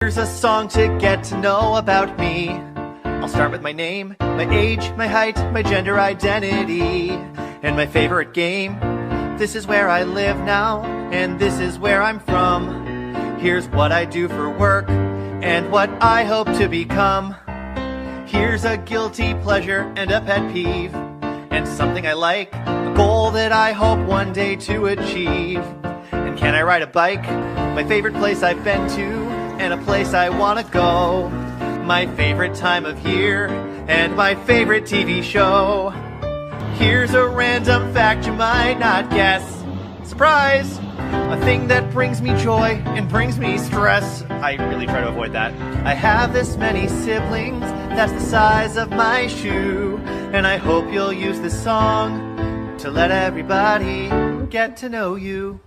Here's a song to get to know about me. I'll start with my name, my age, my height, my gender identity, and my favorite game. This is where I live now, and this is where I'm from. Here's what I do for work, and what I hope to become. Here's a guilty pleasure and a pet peeve, and something I like, a goal that I hope one day to achieve. And can I ride a bike? My favorite place I've been to, and a place I wanna go. My favorite time of year, and my favorite TV show. Here's a random fact you might not guess. Surprise! A thing that brings me joy and brings me stress. I really try to avoid that. I have this many siblings, that's the size of my shoe. And I hope you'll use this song to let everybody get to know you.